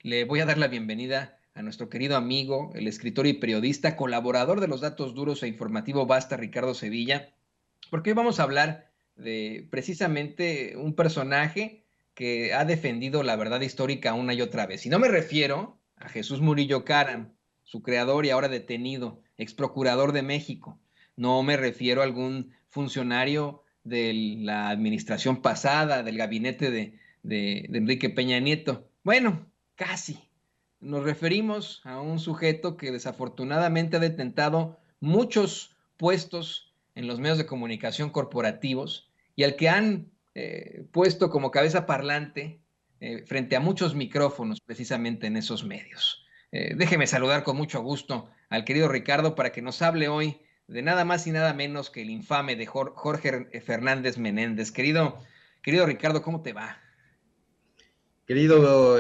le voy a dar la bienvenida a nuestro querido amigo, el escritor y periodista, colaborador de los datos duros e informativo Basta, Ricardo Sevilla, porque hoy vamos a hablar de precisamente un personaje que ha defendido la verdad histórica una y otra vez. Y no me refiero a Jesús Murillo Caram, su creador y ahora detenido, ex procurador de México. No me refiero a algún funcionario de la administración pasada, del gabinete de Enrique Peña Nieto. Bueno, casi. Nos referimos a un sujeto que desafortunadamente ha detentado muchos puestos en los medios de comunicación corporativos y al que han puesto como cabeza parlante frente a muchos micrófonos precisamente en esos medios. Déjeme saludar con mucho gusto al querido Ricardo para que nos hable hoy de nada más y nada menos que el infame de Jorge Fernández Menéndez. Querido Ricardo, ¿cómo te va? Querido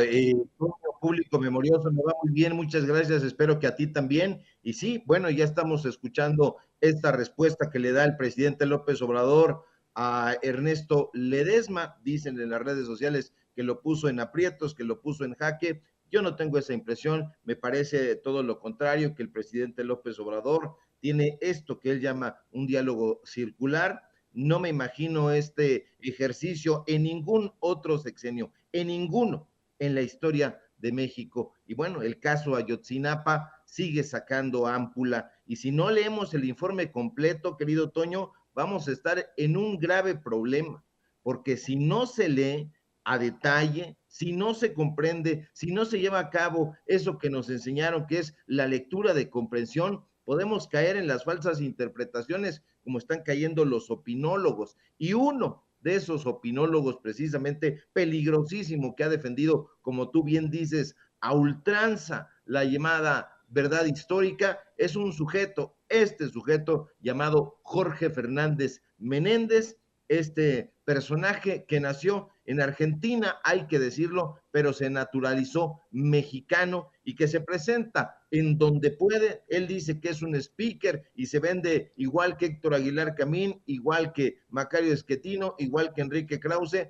público memorioso, me va muy bien, muchas gracias, espero que a ti también. Y sí, bueno, ya estamos escuchando esta respuesta que le da el presidente López Obrador a Ernesto Ledesma, dicen en las redes sociales que lo puso en aprietos, que lo puso en jaque. Yo no tengo esa impresión, me parece todo lo contrario, que el presidente López Obrador tiene esto que él llama un diálogo circular. No me imagino este ejercicio en ningún otro sexenio, en ninguno en la historia de México. Y bueno, el caso Ayotzinapa sigue sacando ámpula. Y si no leemos el informe completo, querido Toño, vamos a estar en un grave problema, porque si no se lee a detalle, si no se comprende, si no se lleva a cabo eso que nos enseñaron, que es la lectura de comprensión, podemos caer en las falsas interpretaciones como están cayendo los opinólogos. Y uno de esos opinólogos precisamente peligrosísimo que ha defendido, como tú bien dices, a ultranza la llamada verdad histórica, es un sujeto, este sujeto llamado Jorge Fernández Menéndez, este personaje que nació en Argentina, hay que decirlo, pero se naturalizó mexicano y que se presenta en donde puede. Él dice que es un speaker y se vende igual que Héctor Aguilar Camín, igual que Macario Esquetino, igual que Enrique Krause,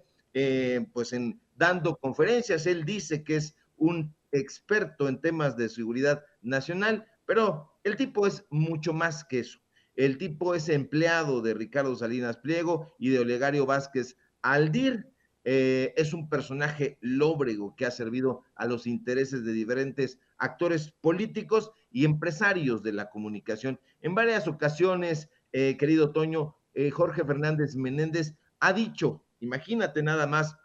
pues en dando conferencias. Él dice que es un experto en temas de seguridad nacional, pero el tipo es mucho más que eso. El tipo es empleado de Ricardo Salinas Pliego y de Olegario Vázquez Aldir. Es un personaje lóbrego que ha servido a los intereses de diferentes actores políticos y empresarios de la comunicación. En varias ocasiones, querido Toño, Jorge Fernández Menéndez ha dicho, imagínate nada más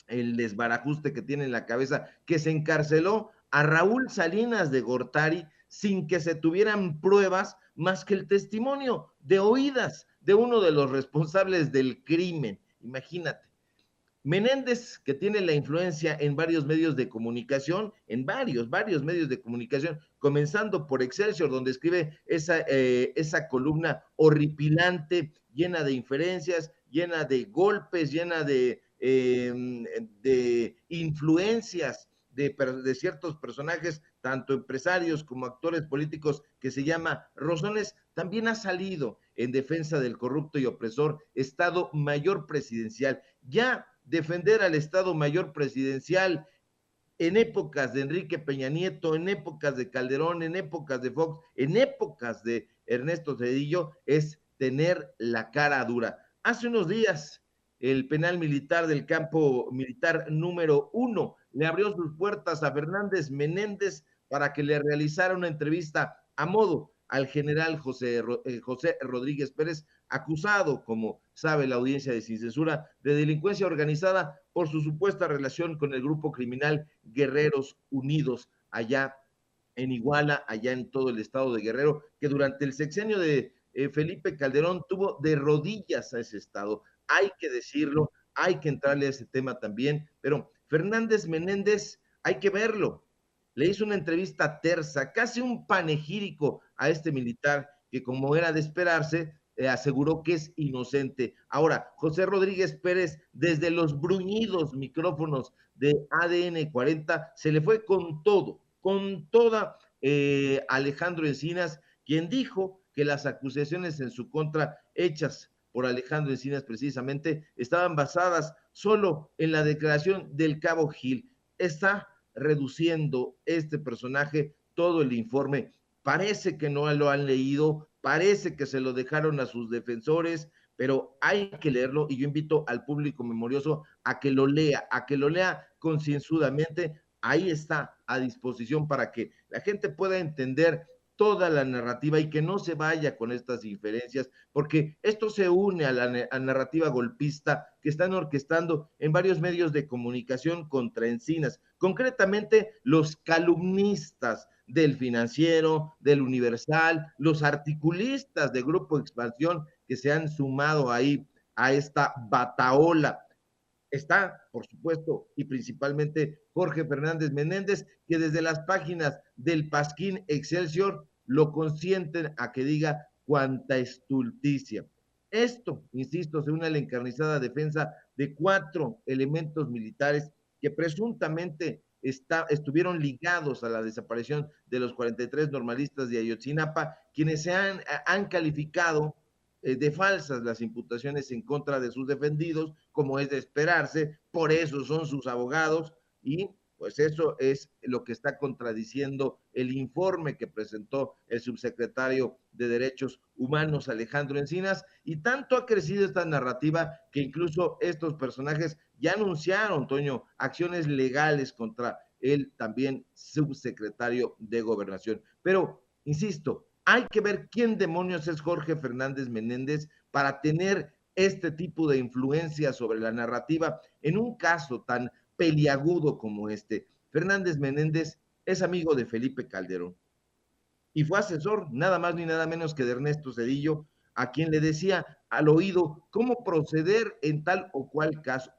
el desbarajuste que tiene en la cabeza, que se encarceló a Raúl Salinas de Gortari sin que se tuvieran pruebas más que el testimonio de oídas de uno de los responsables del crimen. Imagínate. Menéndez, que tiene la influencia en varios medios de comunicación, en varios medios de comunicación, comenzando por Excelsior, donde escribe esa columna horripilante, llena de inferencias, llena de golpes, llena de influencias de ciertos personajes, tanto empresarios como actores políticos, que se llama Rosones, también ha salido en defensa del corrupto y opresor Estado Mayor Presidencial. Ya defender al Estado Mayor Presidencial en épocas de Enrique Peña Nieto, en épocas de Calderón, en épocas de Fox, en épocas de Ernesto Zedillo, es tener la cara dura. Hace unos días, el penal militar del campo militar número 1 le abrió sus puertas a Fernández Menéndez para que le realizara una entrevista a modo al general José Rodríguez Pérez, acusado, como sabe la audiencia de Sin Censura, de delincuencia organizada por su supuesta relación con el grupo criminal Guerreros Unidos, allá en Iguala, allá en todo el estado de Guerrero, que durante el sexenio de Felipe Calderón tuvo de rodillas a ese estado. Hay que decirlo, hay que entrarle a ese tema también, pero Fernández Menéndez, hay que verlo. Le hizo una entrevista tersa, casi un panegírico a este militar que, como era de esperarse, aseguró que es inocente. Ahora, José Rodríguez Pérez, desde los bruñidos micrófonos de ADN 40, se le fue con toda Alejandro Encinas, quien dijo que las acusaciones en su contra hechas por Alejandro Encinas precisamente estaban basadas solo en la declaración del cabo Gil. Está reduciendo este personaje todo el informe. Parece que no lo han leído, parece que se lo dejaron a sus defensores, pero hay que leerlo y yo invito al público memorioso a que lo lea concienzudamente. Ahí está a disposición para que la gente pueda entender toda la narrativa y que no se vaya con estas inferencias, porque esto se une a la narrativa golpista que están orquestando en varios medios de comunicación contra Encinas, concretamente los calumnistas del Financiero, del Universal, los articulistas de Grupo Expansión que se han sumado ahí a esta bataola. Está, por supuesto, y principalmente Jorge Fernández Menéndez, que desde las páginas del Pasquín Excelsior lo consienten a que diga cuánta estulticia. Esto, insisto, se une a la encarnizada defensa de 4 elementos militares que presuntamente estuvieron ligados a la desaparición de los 43 normalistas de Ayotzinapa, quienes se han calificado de falsas las imputaciones en contra de sus defendidos, como es de esperarse, por eso son sus abogados, y pues eso es lo que está contradiciendo el informe que presentó el subsecretario de Derechos Humanos, Alejandro Encinas, y tanto ha crecido esta narrativa que incluso estos personajes ya anunciaron, Toño, acciones legales contra el también subsecretario de Gobernación. Pero, insisto, hay que ver quién demonios es Jorge Fernández Menéndez para tener este tipo de influencia sobre la narrativa en un caso tan peliagudo como este. Fernández Menéndez es amigo de Felipe Calderón y fue asesor nada más ni nada menos que de Ernesto Zedillo, a quien le decía al oído cómo proceder en tal o cual caso.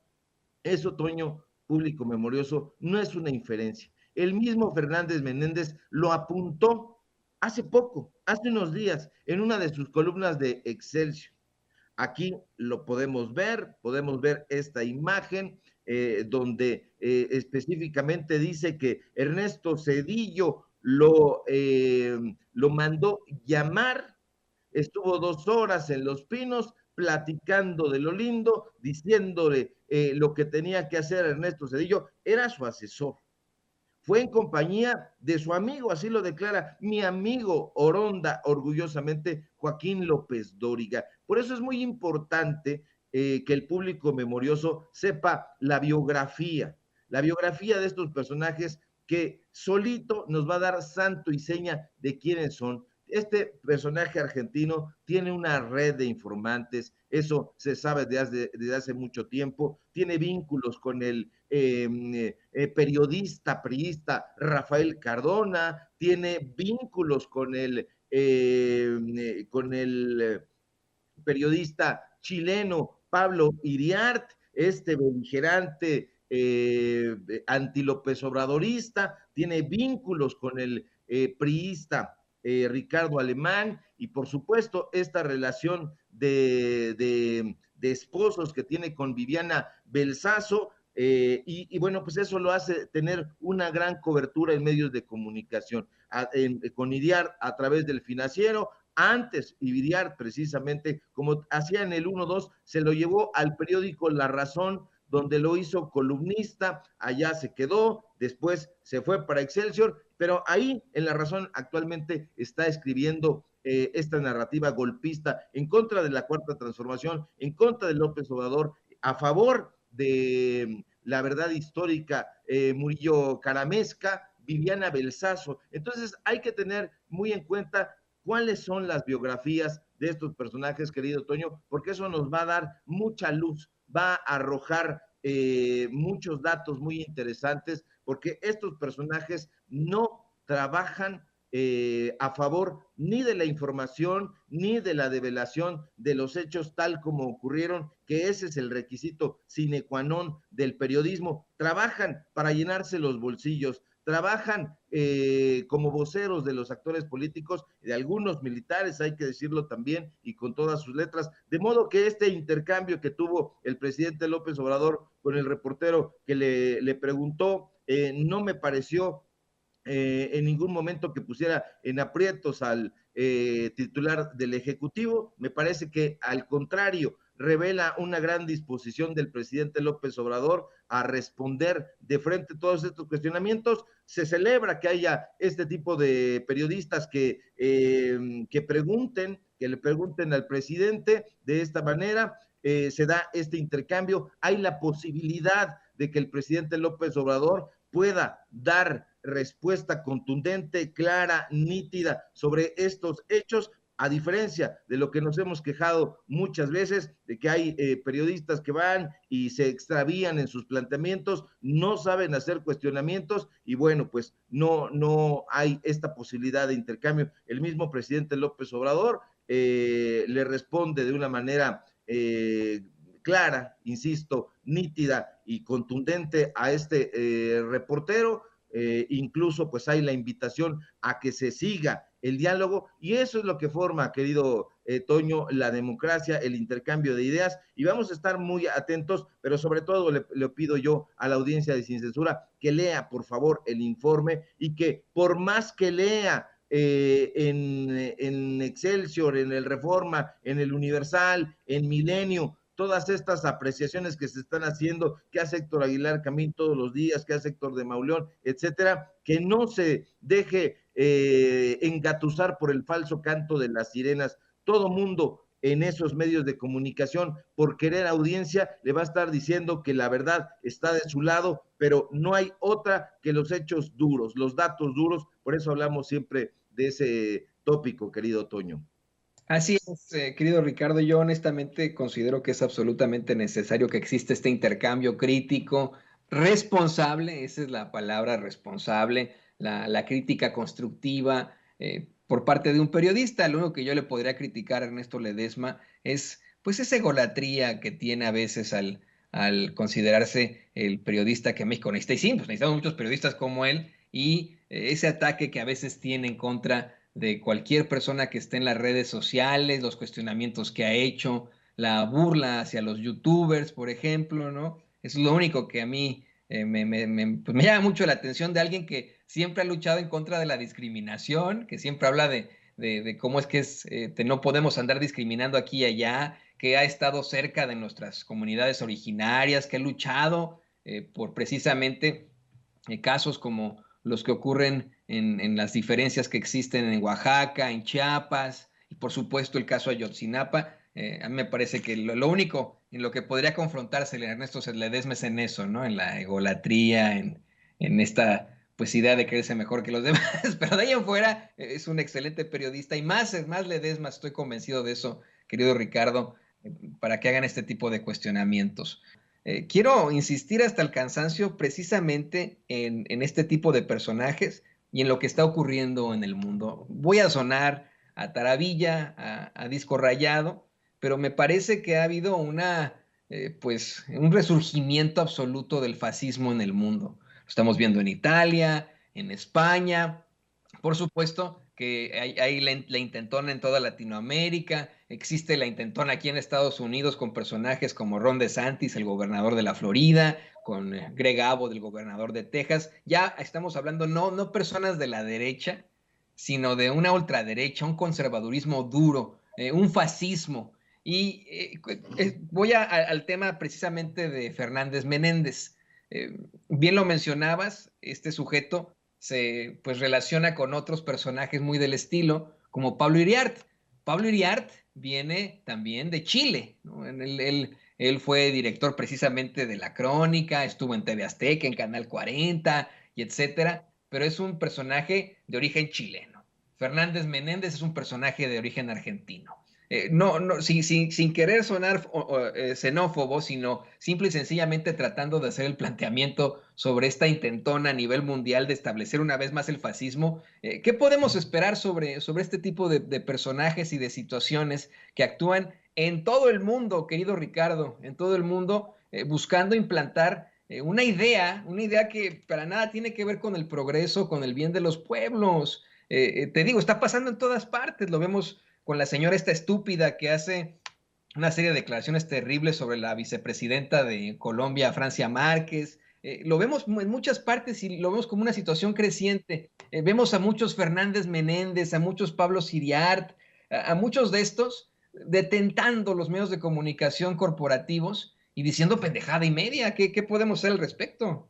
Eso, Toño, público memorioso, no es una inferencia. El mismo Fernández Menéndez lo apuntó hace poco, hace unos días, en una de sus columnas de Excelsior. Aquí lo podemos ver esta imagen donde específicamente dice que Ernesto Zedillo lo mandó llamar, estuvo 2 horas en Los Pinos platicando de lo lindo, diciéndole lo que tenía que hacer Ernesto Zedillo, era su asesor. Fue en compañía de su amigo, así lo declara mi amigo Oronda, orgullosamente Joaquín López Dóriga. Por eso es muy importante que el público memorioso sepa la biografía de estos personajes que solito nos va a dar santo y seña de quiénes son. Este personaje argentino tiene una red de informantes, eso se sabe desde hace mucho tiempo, tiene vínculos con el periodista priista Rafael Cardona, tiene vínculos con el periodista chileno Pablo Iriart, este beligerante anti-López Obradorista, tiene vínculos con el priista Ricardo Alemán y por supuesto esta relación de esposos que tiene con Viviana Belsazo, bueno, pues eso lo hace tener una gran cobertura en medios de comunicación, con Iriart a través del Financiero, antes Iriart precisamente, como hacía en el 1-2, se lo llevó al periódico La Razón, donde lo hizo columnista, allá se quedó, después se fue para Excelsior, pero ahí en La Razón actualmente está escribiendo esta narrativa golpista en contra de la Cuarta Transformación, en contra de López Obrador, a favor de la verdad histórica, Murillo Caramesca, Viviana Belsazo. Entonces hay que tener muy en cuenta cuáles son las biografías de estos personajes, querido Toño, porque eso nos va a dar mucha luz, va a arrojar muchos datos muy interesantes, porque estos personajes no trabajan a favor ni de la información ni de la develación de los hechos tal como ocurrieron, que ese es el requisito sine qua non del periodismo. Trabajan para llenarse los bolsillos, trabajan como voceros de los actores políticos, de algunos militares, hay que decirlo también, y con todas sus letras, de modo que este intercambio que tuvo el presidente López Obrador con el reportero que le preguntó, no me pareció en ningún momento que pusiera en aprietos al titular del Ejecutivo. Me parece que al contrario, revela una gran disposición del presidente López Obrador a responder de frente a todos estos cuestionamientos. Se celebra que haya este tipo de periodistas que le pregunten al presidente de esta manera. Se da este intercambio, hay la posibilidad de que el presidente López Obrador pueda dar respuesta contundente, clara, nítida sobre estos hechos, a diferencia de lo que nos hemos quejado muchas veces, de que hay periodistas que van y se extravían en sus planteamientos, no saben hacer cuestionamientos y bueno, pues no hay esta posibilidad de intercambio. El mismo presidente López Obrador le responde de una manera clara, insisto, nítida y contundente a este reportero. Incluso pues hay la invitación a que se siga el diálogo y eso es lo que forma, querido Toño, la democracia, el intercambio de ideas y vamos a estar muy atentos, pero sobre todo le pido yo a la audiencia de Sin Censura que lea por favor el informe y que por más que lea en Excelsior, en el Reforma, en el Universal, en Milenio, todas estas apreciaciones que se están haciendo, que hace Héctor Aguilar Camín todos los días, que hace Héctor de Mauleón, etcétera, que no se deje engatusar por el falso canto de las sirenas. Todo mundo en esos medios de comunicación, por querer audiencia, le va a estar diciendo que la verdad está de su lado, pero no hay otra que los hechos duros, los datos duros, por eso hablamos siempre de ese tópico, querido Toño. Así es, querido Ricardo, yo honestamente considero que es absolutamente necesario que exista este intercambio crítico, responsable, esa es la palabra, responsable, la crítica constructiva por parte de un periodista. Lo único que yo le podría criticar a Ernesto Ledesma es pues esa egolatría que tiene a veces al considerarse el periodista que México necesita. Y sí, pues necesitamos muchos periodistas como él y ese ataque que a veces tiene en contra de cualquier persona que esté en las redes sociales, los cuestionamientos que ha hecho, la burla hacia los youtubers, por ejemplo, ¿no? Es lo único que a mí pues me llama mucho la atención de alguien que siempre ha luchado en contra de la discriminación, que siempre habla de cómo es que no podemos andar discriminando aquí y allá, que ha estado cerca de nuestras comunidades originarias, que ha luchado por precisamente casos como los que ocurren en las diferencias que existen en Oaxaca, en Chiapas, y por supuesto el caso Ayotzinapa. A mí me parece que lo único en lo que podría confrontarse Ernesto Ledesma es en eso, ¿no? En la egolatría, en esta pues idea de creerse mejor que los demás, pero de ahí en fuera es un excelente periodista y más Ledesma, estoy convencido de eso, querido Ricardo, para que hagan este tipo de cuestionamientos. Quiero insistir hasta el cansancio precisamente en este tipo de personajes y en lo que está ocurriendo en el mundo. Voy a sonar a taravilla, a disco rayado, pero me parece que ha habido pues, un resurgimiento absoluto del fascismo en el mundo. Lo estamos viendo en Italia, en España, por supuesto que hay la intentona en toda Latinoamérica, existe la intentona aquí en Estados Unidos con personajes como Ron DeSantis, el gobernador de la Florida, con Greg Abbott, el gobernador de Texas. Ya estamos hablando no personas de la derecha, sino de una ultraderecha, un conservadurismo duro, un fascismo. Y voy al tema precisamente de Fernández Menéndez. Bien lo mencionabas, este sujeto se pues relaciona con otros personajes muy del estilo, como Pablo Iriart. Pablo Iriart viene también de Chile, ¿no? Él fue director precisamente de La Crónica, estuvo en TV Azteca, en Canal 40 y etcétera, pero es un personaje de origen chileno. Fernández Menéndez es un personaje de origen argentino. Sin querer sonar xenófobo, sino simple y sencillamente tratando de hacer el planteamiento sobre esta intentona a nivel mundial de establecer una vez más el fascismo. ¿Qué podemos esperar sobre este tipo de personajes y de situaciones que actúan en todo el mundo, querido Ricardo, en todo el mundo, buscando implantar una idea que para nada tiene que ver con el progreso, con el bien de los pueblos? Te digo, está pasando en todas partes, lo vemos con la señora esta estúpida que hace una serie de declaraciones terribles sobre la vicepresidenta de Colombia, Francia Márquez. Lo vemos en muchas partes y lo vemos como una situación creciente. Vemos a muchos Fernández Menéndez, a muchos Pablo Siriart, a muchos de estos detentando los medios de comunicación corporativos y diciendo pendejada y media. ¿Qué podemos hacer al respecto?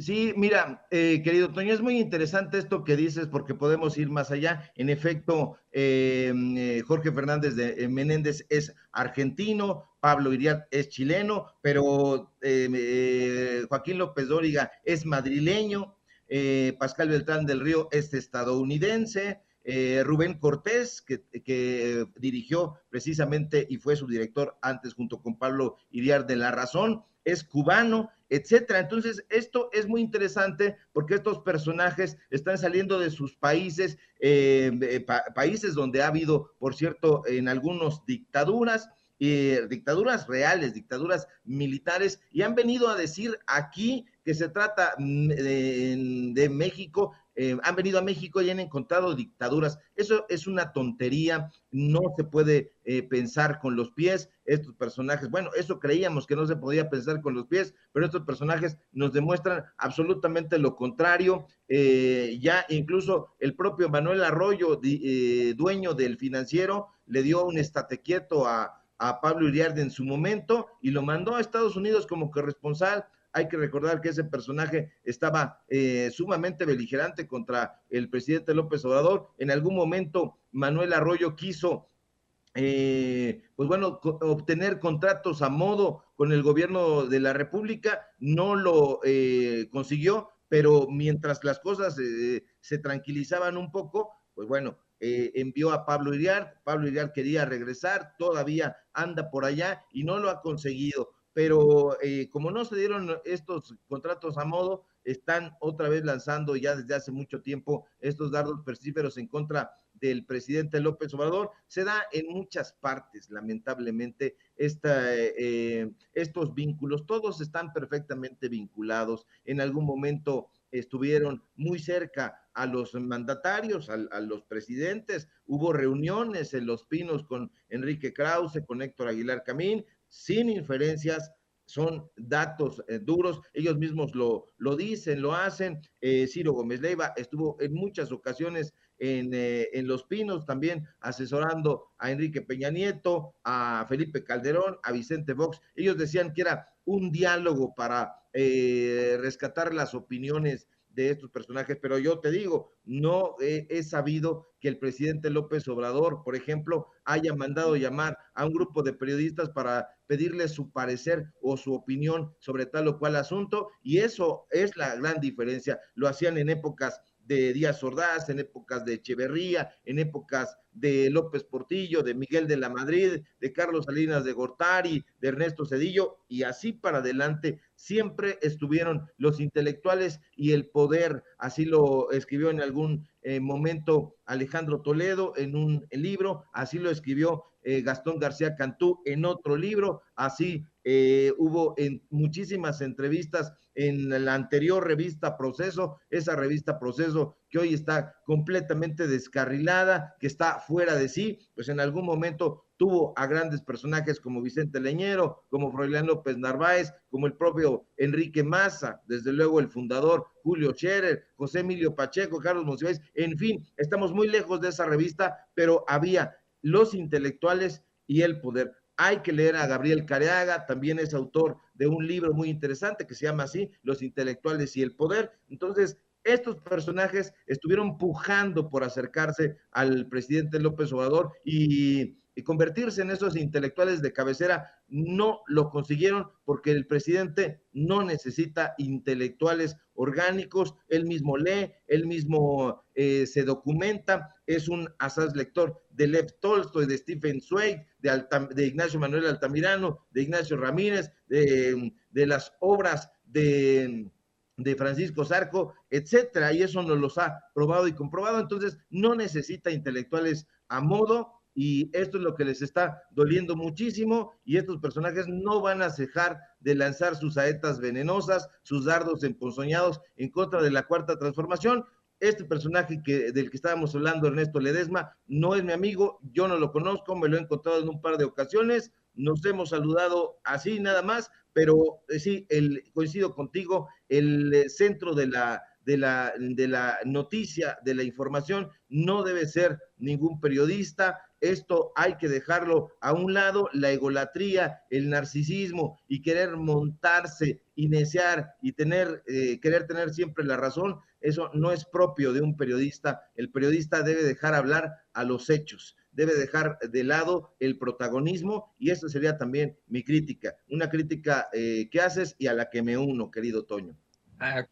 Sí, mira, querido Toño, es muy interesante esto que dices porque podemos ir más allá. En efecto, Jorge Fernández de Menéndez es argentino, Pablo Iriart es chileno, pero Joaquín López Dóriga es madrileño, Pascal Beltrán del Río es estadounidense, Rubén Cortés, que dirigió precisamente y fue su director antes junto con Pablo Iriart de La Razón, es cubano, etcétera. Entonces, esto es muy interesante porque estos personajes están saliendo de sus países, países donde ha habido, por cierto, en algunos dictaduras, dictaduras reales, dictaduras militares, y han venido a decir aquí que se trata de México, han venido a México y han encontrado dictaduras. Eso es una tontería, no se puede pensar con los pies. Estos personajes, bueno, eso creíamos que no se podía pensar con los pies, pero estos personajes nos demuestran absolutamente lo contrario. Ya incluso el propio Manuel Arroyo, dueño del Financiero, le dio un estate quieto a Pablo Iriarte en su momento y lo mandó a Estados Unidos como corresponsal. Hay que recordar que ese personaje estaba sumamente beligerante contra el presidente López Obrador. En algún momento Manuel Arroyo quiso pues bueno, obtener contratos a modo con el gobierno de la República, no lo consiguió, pero mientras las cosas se tranquilizaban un poco, pues bueno, envió a Pablo Iriart quería regresar, todavía anda por allá y no lo ha conseguido, pero como no se dieron estos contratos a modo, están otra vez lanzando ya desde hace mucho tiempo estos dardos persíferos en contra del presidente López Obrador. Se da en muchas partes, lamentablemente, estos vínculos, todos están perfectamente vinculados. En algún momento estuvieron muy cerca a los mandatarios, a los presidentes, hubo reuniones en Los Pinos con Enrique Krause, con Héctor Aguilar Camín, sin inferencias, son datos duros, ellos mismos lo dicen, lo hacen. Ciro Gómez Leiva estuvo en muchas ocasiones en Los Pinos, también asesorando a Enrique Peña Nieto, a Felipe Calderón, a Vicente Fox. Ellos decían que era un diálogo para rescatar las opiniones de estos personajes, pero yo te digo, no he sabido que el presidente López Obrador, por ejemplo, haya mandado llamar a un grupo de periodistas para pedirle su parecer o su opinión sobre tal o cual asunto, y eso es la gran diferencia. Lo hacían en épocas de Díaz Ordaz, en épocas de Echeverría, en épocas de López Portillo, de Miguel de la Madrid, de Carlos Salinas de Gortari, de Ernesto Cedillo, y así para adelante. Siempre estuvieron los intelectuales y el poder, así lo escribió en algún momento Alejandro Toledo en un libro, así lo escribió Gastón García Cantú en otro libro, así hubo en muchísimas entrevistas en la anterior revista Proceso, esa revista Proceso que hoy está completamente descarrilada, que está fuera de sí, pues en algún momento tuvo a grandes personajes como Vicente Leñero, como Froilán López Narváez, como el propio Enrique Maza, desde luego el fundador Julio Scherer, José Emilio Pacheco, Carlos Monsiváis, en fin, estamos muy lejos de esa revista, pero había los intelectuales y el poder. Hay que leer a Gabriel Careaga, también es autor de un libro muy interesante que se llama así, Los intelectuales y el poder. Entonces, estos personajes estuvieron pujando por acercarse al presidente López Obrador y convertirse en esos intelectuales de cabecera. No lo consiguieron porque el presidente no necesita intelectuales orgánicos, él mismo lee, él mismo se documenta, es un asaz lector de Lev Tolstoy, de Stephen Zweig, de Ignacio Manuel Altamirano, de Ignacio Ramírez, de las obras de Francisco Zarco, etcétera, y eso nos los ha probado y comprobado. Entonces no necesita intelectuales a modo, y esto es lo que les está doliendo muchísimo, y estos personajes no van a cejar de lanzar sus saetas venenosas, sus dardos emponzoñados en contra de la cuarta transformación. Este personaje del que estábamos hablando, Ernesto Ledesma, no es mi amigo, yo no lo conozco, me lo he encontrado en un par de ocasiones, nos hemos saludado así nada más, pero sí, coincido contigo, el centro de la noticia, de la información, no debe ser ningún periodista, esto hay que dejarlo a un lado, la egolatría, el narcisismo y querer montarse y neciar y querer tener siempre la razón, eso no es propio de un periodista. El periodista debe dejar hablar a los hechos, debe dejar de lado el protagonismo, y esa sería también mi crítica, una crítica que haces y a la que me uno, querido Toño. Ah,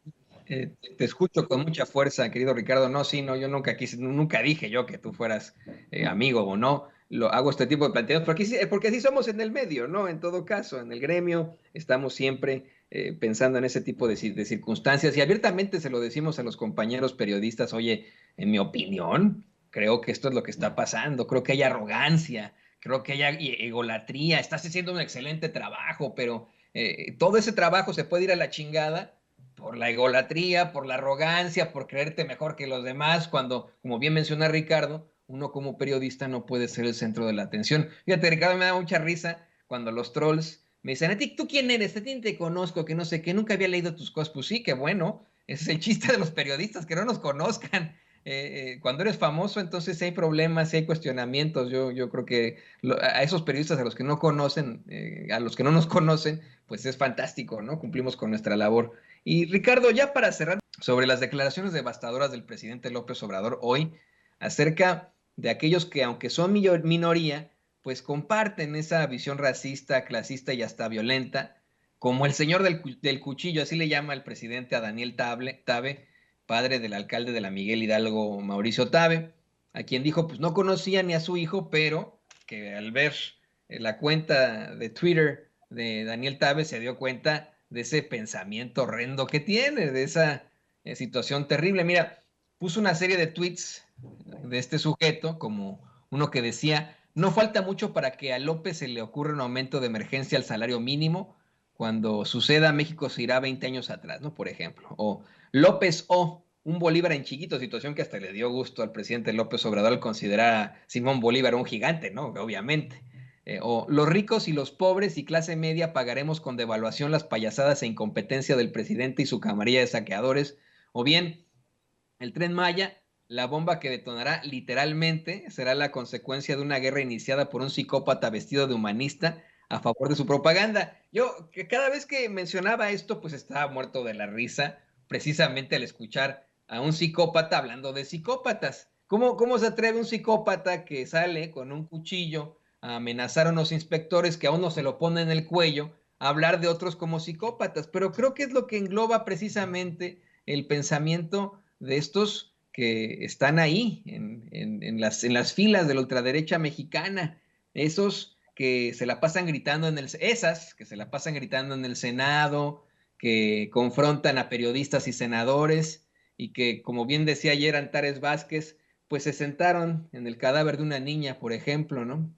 te escucho con mucha fuerza, querido Ricardo. No, sí, no, yo nunca quise, nunca dije yo que tú fueras amigo o no. Lo hago este tipo de planteos porque así somos en el medio, ¿no? En todo caso, en el gremio estamos siempre pensando en ese tipo de circunstancias y abiertamente se lo decimos a los compañeros periodistas. Oye, en mi opinión, creo que esto es lo que está pasando. Creo que hay arrogancia, creo que hay egolatría. Estás haciendo un excelente trabajo, pero todo ese trabajo se puede ir a la chingada por la egolatría, por la arrogancia, por creerte mejor que los demás, cuando, como bien menciona Ricardo, uno como periodista no puede ser el centro de la atención. Fíjate, Ricardo, me da mucha risa cuando los trolls me dicen, ¿a ti tú quién eres? ¿A ti te conozco? Que no sé, que nunca había leído tus cosas. Pues sí, qué bueno. Ese es el chiste de los periodistas, que no nos conozcan. Cuando eres famoso, entonces hay problemas, hay cuestionamientos. Yo creo que a esos periodistas, a los que no conocen, a los que no nos conocen, pues es fantástico, ¿no? Cumplimos con nuestra labor. Y Ricardo, ya para cerrar, sobre las declaraciones devastadoras del presidente López Obrador hoy, acerca de aquellos que, aunque son minoría, pues comparten esa visión racista, clasista y hasta violenta, como el señor del cuchillo, así le llama el presidente a Daniel Tabe, padre del alcalde de la Miguel Hidalgo, Mauricio Tabe, a quien dijo, pues no conocía ni a su hijo, pero que al ver la cuenta de Twitter de Daniel Tabe se dio cuenta de ese pensamiento horrendo que tiene, de esa situación terrible. Mira, puso una serie de tweets de este sujeto, como uno que decía, no falta mucho para que a López se le ocurra un aumento de emergencia al salario mínimo. Cuando suceda, México se irá 20 años atrás, ¿no? Por ejemplo. O López O, un Bolívar en chiquito, situación que hasta le dio gusto al presidente López Obrador al considerar a Simón Bolívar un gigante, ¿no? Obviamente. O los ricos y los pobres y clase media pagaremos con devaluación las payasadas e incompetencia del presidente y su camarilla de saqueadores. O bien, el Tren Maya, la bomba que detonará literalmente, será la consecuencia de una guerra iniciada por un psicópata vestido de humanista a favor de su propaganda. Yo, que cada vez que mencionaba esto, pues estaba muerto de la risa, precisamente al escuchar a un psicópata hablando de psicópatas. ¿Cómo se atreve un psicópata que sale con un cuchillo a amenazar a unos inspectores que a uno se lo pone en el cuello, a hablar de otros como psicópatas? Pero creo que es lo que engloba precisamente el pensamiento de estos que están ahí en las filas de la ultraderecha mexicana, esos que se la pasan gritando esas que se la pasan gritando en el Senado, que confrontan a periodistas y senadores y que, como bien decía ayer Antares Vázquez, pues se sentaron en el cadáver de una niña, por ejemplo, ¿no?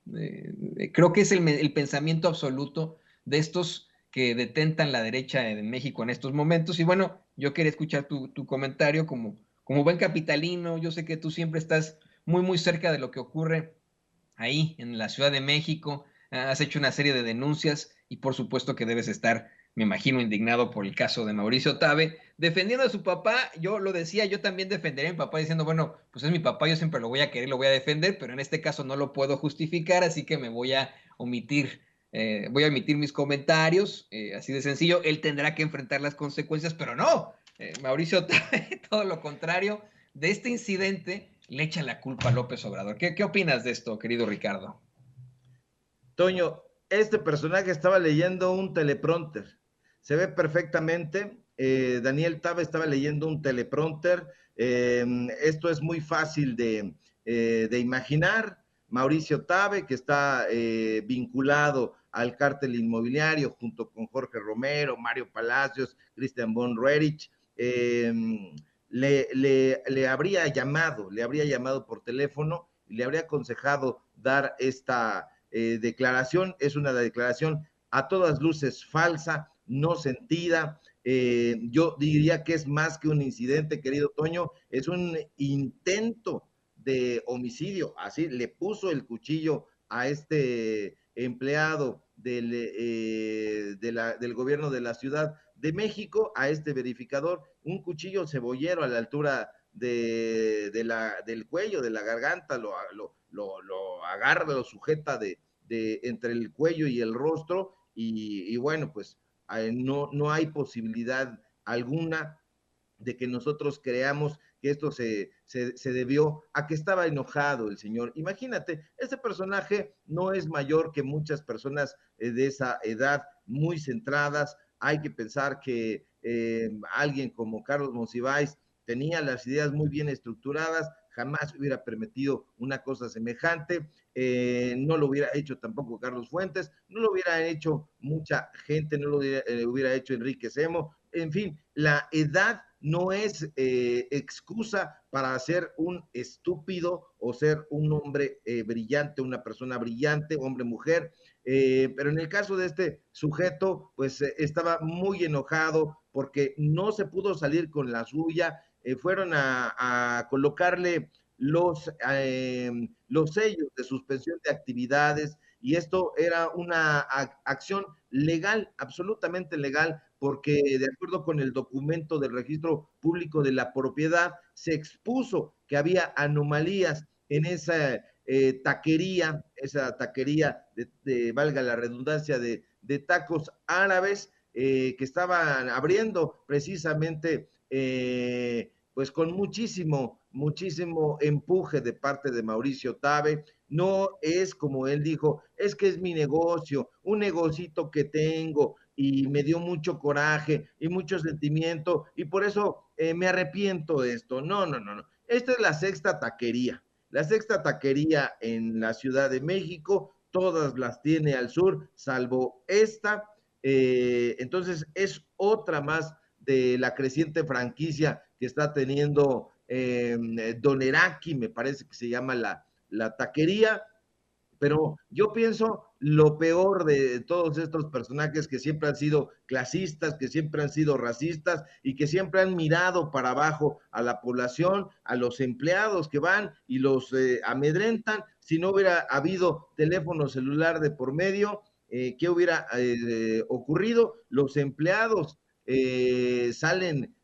Creo que es el pensamiento absoluto de estos que detentan la derecha en México en estos momentos. Y bueno, yo quería escuchar tu comentario como buen capitalino. Yo sé que tú siempre estás muy cerca de lo que ocurre ahí en la Ciudad de México. Has hecho una serie de denuncias y por supuesto que debes estar, me imagino, indignado por el caso de Mauricio Tabe. Defendiendo a su papá, yo lo decía, yo también defendería a mi papá diciendo, bueno, pues es mi papá, yo siempre lo voy a querer, lo voy a defender, pero en este caso no lo puedo justificar, así que me voy a omitir mis comentarios, así de sencillo. Él tendrá que enfrentar las consecuencias, pero no, Mauricio Tabe, todo lo contrario, de este incidente le echa la culpa a López Obrador. ¿Qué opinas de esto, querido Ricardo? Toño, este personaje estaba leyendo un teleprompter. Se ve perfectamente. Daniel Tabe estaba leyendo un teleprompter. Esto es muy fácil de imaginar. Mauricio Tabe, que está vinculado al cártel inmobiliario junto con Jorge Romero, Mario Palacios, Christian von Roerich, le habría llamado por teléfono y le habría aconsejado dar esta declaración. Es una declaración a todas luces falsa, no sentida. Yo diría que es más que un incidente, querido Toño, es un intento de homicidio. Así le puso el cuchillo a este empleado del gobierno de la Ciudad de México, a este verificador, un cuchillo cebollero a la altura del cuello, de la garganta, lo agarra, lo sujeta entre el cuello y el rostro, y bueno, pues no hay posibilidad alguna de que nosotros creamos que esto se debió a que estaba enojado el señor. Imagínate, este personaje no es mayor que muchas personas de esa edad, muy centradas. Hay que pensar que alguien como Carlos Monsiváis tenía las ideas muy bien estructuradas, jamás hubiera permitido una cosa semejante, no lo hubiera hecho tampoco Carlos Fuentes, no lo hubiera hecho mucha gente, no lo hubiera hecho Enrique Semo, en fin, la edad no es excusa para ser un estúpido o ser un hombre brillante, una persona brillante, hombre, mujer, pero en el caso de este sujeto, pues estaba muy enojado porque no se pudo salir con la suya, fueron a colocarle los sellos de suspensión de actividades, y esto era una acción legal, absolutamente legal, porque de acuerdo con el documento del registro público de la propiedad, se expuso que había anomalías en esa taquería valga la redundancia, de tacos árabes, que estaban abriendo precisamente pues con muchísimo empuje de parte de Mauricio Tabe. No es como él dijo, es que es mi negocio, un negocito que tengo, y me dio mucho coraje y mucho sentimiento, y por eso me arrepiento de esto. No, no, no, no. Esta es la sexta taquería en la Ciudad de México, todas las tiene al sur, salvo esta. Entonces es otra más de la creciente franquicia que está teniendo Doneraki, me parece que se llama la taquería. Pero yo pienso lo peor de todos estos personajes que siempre han sido clasistas, que siempre han sido racistas y que siempre han mirado para abajo a la población, a los empleados que van y los amedrentan. Si no hubiera habido teléfono celular de por medio, ¿qué hubiera ocurrido? Los empleados salen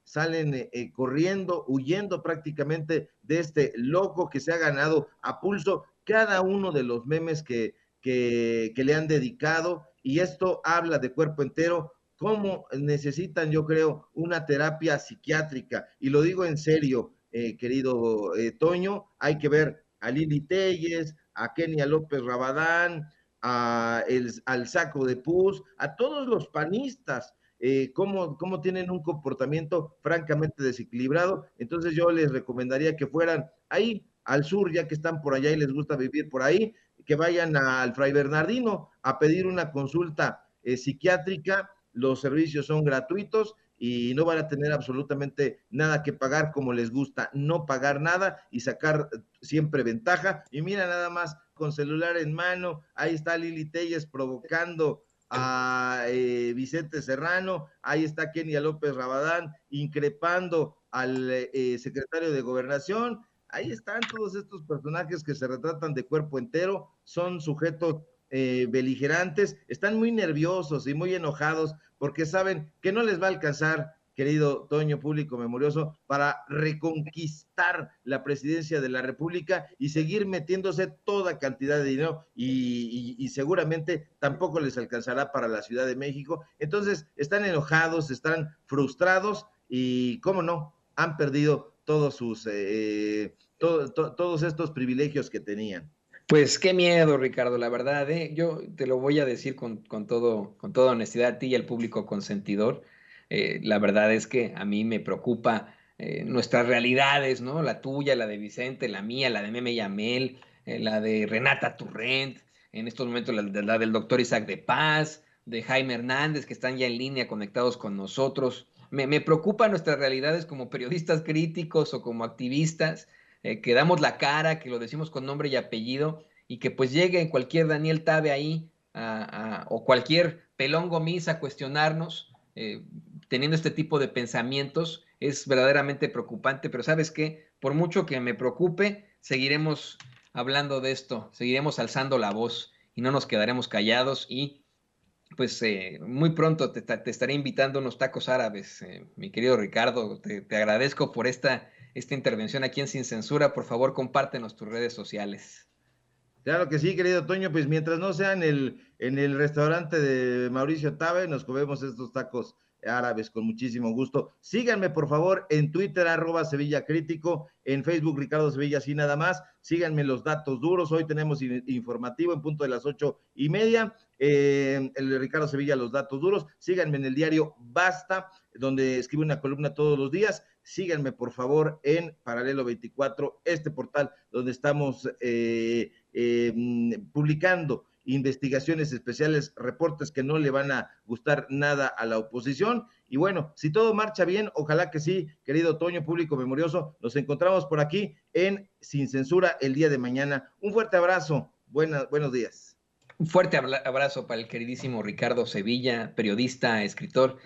corriendo, huyendo prácticamente de este loco que se ha ganado a pulso cada uno de los memes que le han dedicado, y esto habla de cuerpo entero, cómo necesitan, yo creo, una terapia psiquiátrica, y lo digo en serio, querido Toño, hay que ver a Lili Telles, a Kenia López Rabadán, al Saco de Pus, a todos los panistas, cómo tienen un comportamiento francamente desequilibrado. Entonces yo les recomendaría que fueran ahí al sur, ya que están por allá y les gusta vivir por ahí, que vayan al Fray Bernardino a pedir una consulta psiquiátrica. Los servicios son gratuitos y no van a tener absolutamente nada que pagar, como les gusta no pagar nada y sacar siempre ventaja. Y mira, nada más, con celular en mano, ahí está Lili Telles provocando a Vicente Serrano, ahí está Kenia López Rabadán increpando al secretario de Gobernación. Ahí están todos estos personajes que se retratan de cuerpo entero, son sujetos beligerantes, están muy nerviosos y muy enojados porque saben que no les va a alcanzar, querido Toño, público memorioso, para reconquistar la presidencia de la República y seguir metiéndose toda cantidad de dinero, y seguramente tampoco les alcanzará para la Ciudad de México. Entonces están enojados, están frustrados y, cómo no, han perdido todos estos privilegios que tenían. Pues qué miedo, Ricardo, la verdad, ¿eh? Yo te lo voy a decir con toda honestidad a ti y al público consentidor. La verdad es que a mí me preocupa nuestras realidades, ¿no? La tuya, la de Vicente, la mía, la de Meme Yamel, la de Renata Turrent, en estos momentos la del doctor Isaac de Paz, de Jaime Hernández, que están ya en línea conectados con nosotros. Me preocupan nuestras realidades como periodistas críticos o como activistas, que damos la cara, que lo decimos con nombre y apellido, y que pues llegue cualquier Daniel Tabe ahí o cualquier pelón Gomis a cuestionarnos, teniendo este tipo de pensamientos, es verdaderamente preocupante, pero ¿sabes qué? Por mucho que me preocupe, seguiremos hablando de esto, seguiremos alzando la voz y no nos quedaremos callados, y pues muy pronto te estaré invitando a unos tacos árabes, mi querido Ricardo. Te agradezco por esta intervención aquí en Sin Censura. Por favor, compártenos tus redes sociales. Claro que sí, querido Toño, pues mientras no sea en el restaurante de Mauricio Tabe, nos comemos estos tacos árabes con muchísimo gusto. Síganme, por favor, en Twitter, @Sevilla Crítico, en Facebook, Ricardo Sevilla, así nada más. Síganme los datos duros. Hoy tenemos informativo en punto de las 8:30. El Ricardo Sevilla, los datos duros. Síganme en el diario Basta, donde escribo una columna todos los días. Síganme, por favor, en Paralelo 24, este portal donde estamos publicando investigaciones especiales, reportes que no le van a gustar nada a la oposición. Y bueno, si todo marcha bien, ojalá que sí, querido Toño, público memorioso, nos encontramos por aquí en Sin Censura el día de mañana. Un fuerte abrazo, buenos días. Un fuerte abrazo para el queridísimo Ricardo Sevilla, periodista, escritor